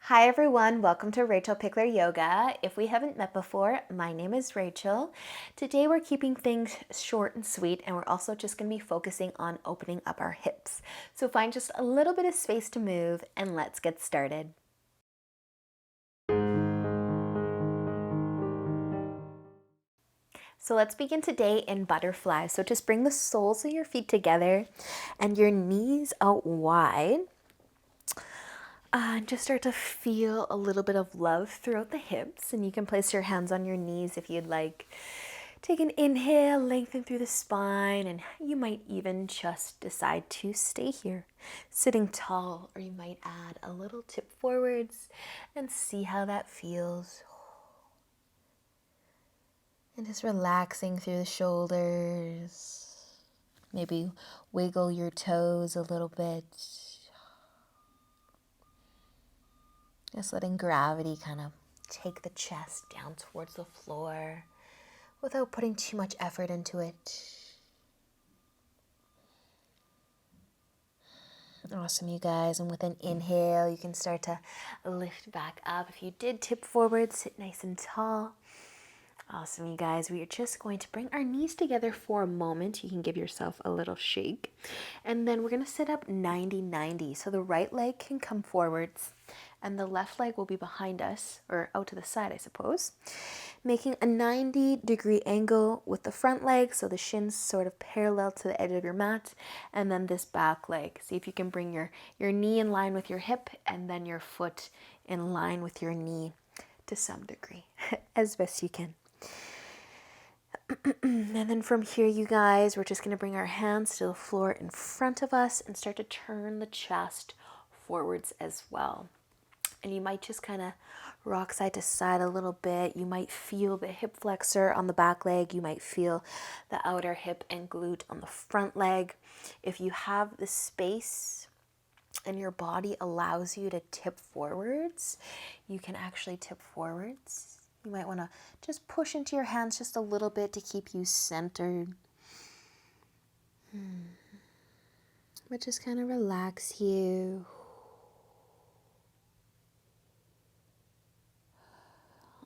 Hi everyone, welcome to Rachel Pichler Yoga. If we haven't met before, my name is Rachel. Today we're keeping things short and sweet, and we're also just going to be focusing on opening up our hips. So find just a little bit of space to move and let's get started. So let's begin today in butterfly. So just bring the soles of your feet together and your knees out wide. And just start to feel a little bit of love throughout the hips, and you can place your hands on your knees if you'd like. Take an inhale, lengthen through the spine, and you might even just decide to stay here, sitting tall, or you might add a little tip forwards and see how that feels. And just relaxing through the shoulders. Maybe wiggle your toes a little bit. Just letting gravity kind of take the chest down towards the floor without putting too much effort into it. Awesome, you guys. And with an inhale, you can start to lift back up. If you did tip forward, sit nice and tall. Awesome, you guys. We are just going to bring our knees together for a moment. You can give yourself a little shake. And then we're going to sit up 90-90. So the right leg can come forwards and the left leg will be behind us, or out to the side, I suppose. Making a 90-degree angle with the front leg, so the shins sort of parallel to the edge of your mat, and then this back leg. See if you can bring your knee in line with your hip and then your foot in line with your knee to some degree, as best you can. And then from here, you guys, we're just going to bring our hands to the floor in front of us and start to turn the chest forwards as well. And you might just kind of rock side to side a little bit. You might feel the hip flexor on the back leg. You might feel the outer hip and glute on the front leg. If you have the space and your body allows you to tip forwards, you can actually tip forwards. You might want to just push into your hands just a little bit to keep you centered. But just kind of relax you.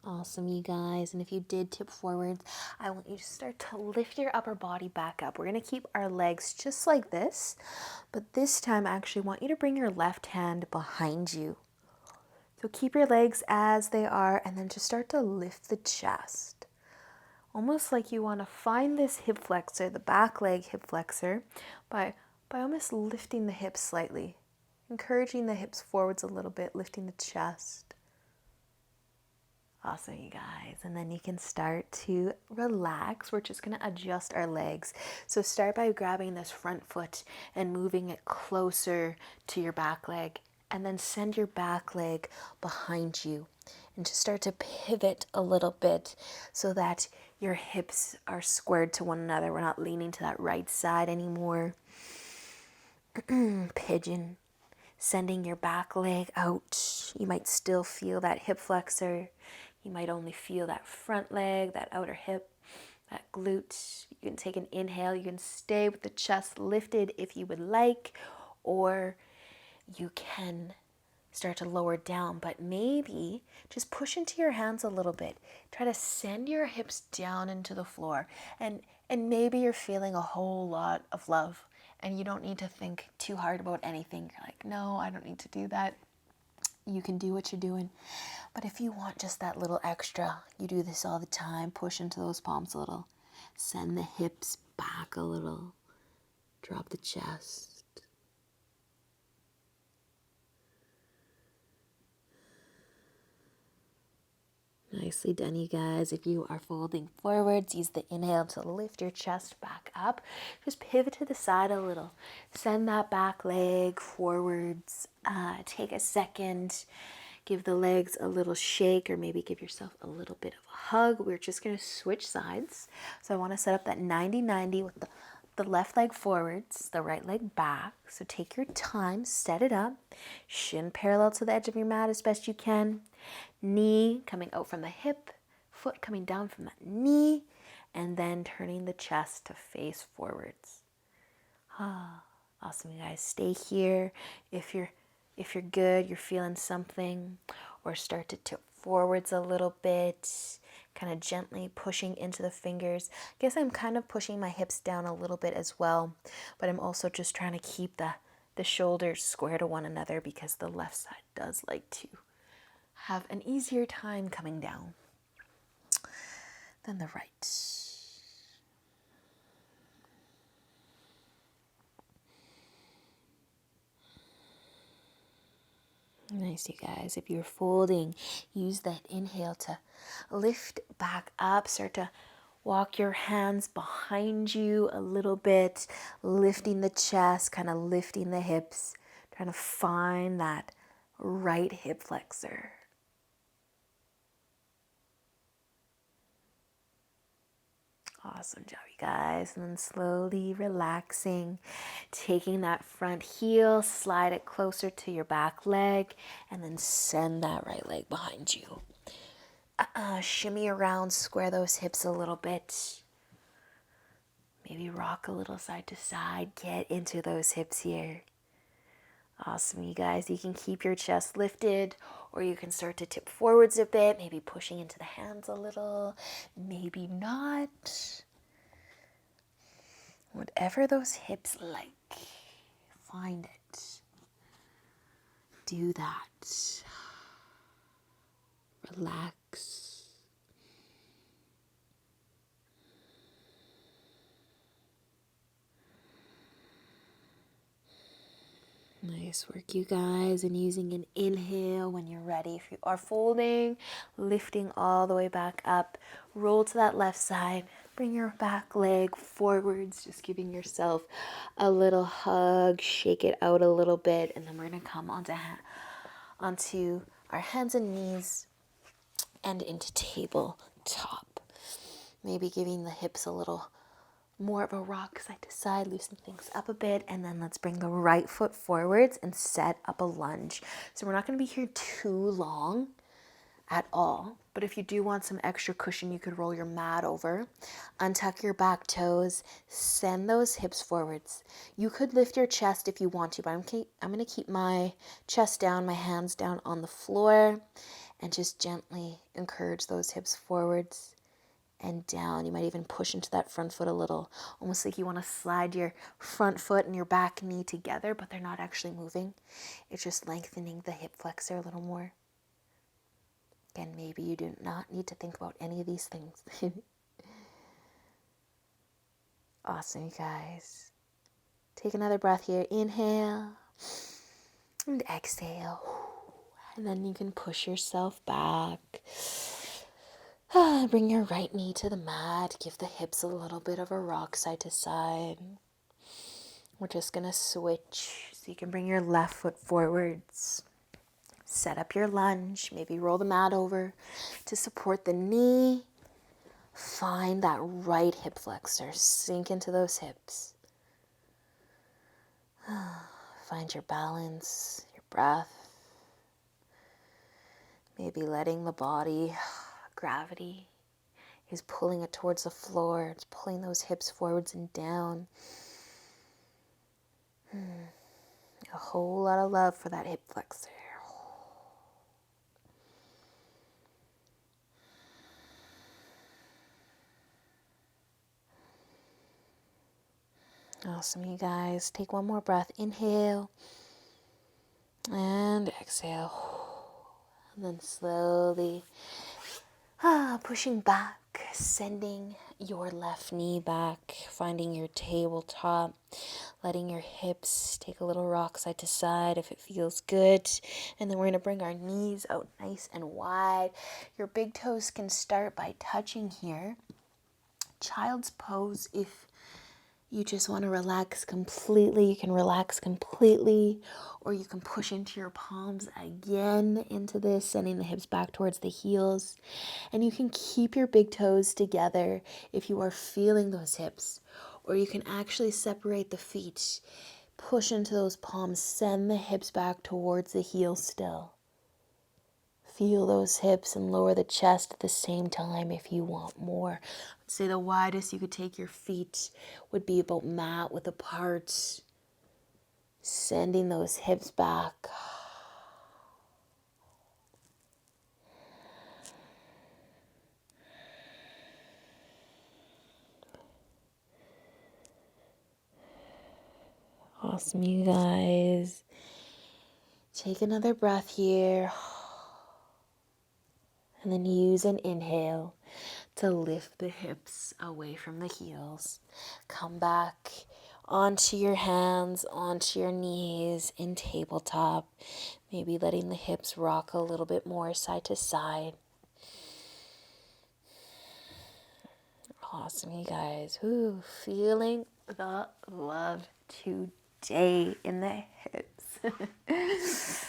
Awesome, you guys. And if you did tip forwards, I want you to start to lift your upper body back up. We're going to keep our legs just like this, but this time I actually want you to bring your left hand behind you. So keep your legs as they are and then just start to lift the chest. Almost like you want to find this hip flexor, the back leg hip flexor, by almost lifting the hips slightly, encouraging the hips forwards a little bit, lifting the chest. Awesome, you guys. And then you can start to relax. We're just going to adjust our legs. So start by grabbing this front foot and moving it closer to your back leg. And then send your back leg behind you. And just start to pivot a little bit so that your hips are squared to one another. We're not leaning to that right side anymore. Pigeon. Sending your back leg out. You might still feel that hip flexor. You might only feel that front leg, that outer hip, that glute. You can take an inhale. You can stay with the chest lifted if you would like, or you can start to lower down, but maybe just push into your hands a little bit. Try to send your hips down into the floor, and maybe you're feeling a whole lot of love and you don't need to think too hard about anything. You're like, no, I don't need to do that. You can do what you're doing. But if you want just that little extra, you do this all the time, push into those palms a little, send the hips back a little, drop the chest. Nicely done, you guys. If you are folding forwards, use the inhale to lift your chest back up. Just pivot to the side a little. Send that back leg forwards. Take a second. Give the legs a little shake, or maybe give yourself a little bit of a hug. We're just going to switch sides. So I want to set up that 90-90 with the left leg forwards, the right leg back. So take your time, set it up. Shin parallel to the edge of your mat as best you can. Knee coming out from the hip, foot coming down from that knee, and then turning the chest to face forwards. Awesome, you guys. Stay here. If If you're good, you're feeling something, or start to tip forwards a little bit, kind of gently pushing into the fingers. I guess I'm kind of pushing my hips down a little bit as well, but I'm also just trying to keep the shoulders square to one another because the left side does like to have an easier time coming down than the right. Nice, you guys. If you're folding, use that inhale to lift back up. Start to walk your hands behind you a little bit, lifting the chest, kind of lifting the hips, trying to find that right hip flexor. Awesome job, you guys. And then slowly relaxing, taking that front heel, slide it closer to your back leg, and then send that right leg behind you. Shimmy around, square those hips a little bit. Maybe rock a little side to side. Get into those hips here. Awesome, you guys. You can keep your chest lifted, or you can start to tip forwards a bit, maybe pushing into the hands a little, maybe not. Whatever those hips like, find it. Do that. Relax. Nice work, you guys. And using an inhale when you're ready. If you are folding, lifting all the way back up, roll to that left side. Bring your back leg forwards, just giving yourself a little hug. Shake it out a little bit. And then we're going to come onto our hands and knees and into tabletop. Maybe giving the hips a little more of a rock side to side, loosen things up a bit, and then let's bring the right foot forwards and set up a lunge. So we're not going to be here too long at all, but if you do want some extra cushion, you could roll your mat over, untuck your back toes, send those hips forwards. You could lift your chest if you want to, but I'm going to keep my chest down, my hands down on the floor, and just gently encourage those hips forwards and down. You might even push into that front foot a little, almost like you want to slide your front foot and your back knee together, but they're not actually moving. It's just lengthening the hip flexor a little more. Again, maybe you do not need to think about any of these things. Awesome, you guys. Take another breath here. Inhale and exhale. And then you can push yourself back. Bring your right knee to the mat. Give the hips a little bit of a rock side to side. We're just going to switch. So you can bring your left foot forwards. Set up your lunge. Maybe roll the mat over to support the knee. Find that right hip flexor. Sink into those hips. Find your balance, your breath. Maybe letting the body, gravity is pulling it towards the floor. It's pulling those hips forwards and down. A whole lot of love for that hip flexor. Awesome, you guys. Take one more breath. Inhale and exhale. And then slowly pushing back, sending your left knee back, finding your tabletop, letting your hips take a little rock side to side if it feels good. And then we're going to bring our knees out nice and wide. Your big toes can start by touching here. Child's pose, if you just want to relax completely, you can relax completely, or you can push into your palms again into this, sending the hips back towards the heels. And you can keep your big toes together if you are feeling those hips, or you can actually separate the feet, push into those palms, send the hips back towards the heels still. Feel those hips and lower the chest at the same time if you want more. I'd say the widest you could take your feet would be about mat width apart. Sending those hips back. Awesome, you guys. Take another breath here. And then use an inhale to lift the hips away from the heels. Come back onto your hands, onto your knees in tabletop. Maybe letting the hips rock a little bit more side to side. Awesome, you guys. Ooh, feeling the love today in the hips.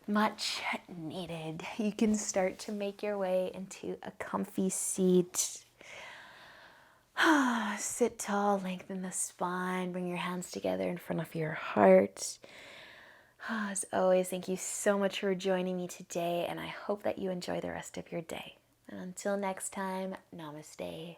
Much needed. You can start to make your way into a comfy seat. Sit tall, lengthen the spine, bring your hands together in front of your heart. As always, thank you so much for joining me today, and I hope that you enjoy the rest of your day. And until next time, namaste.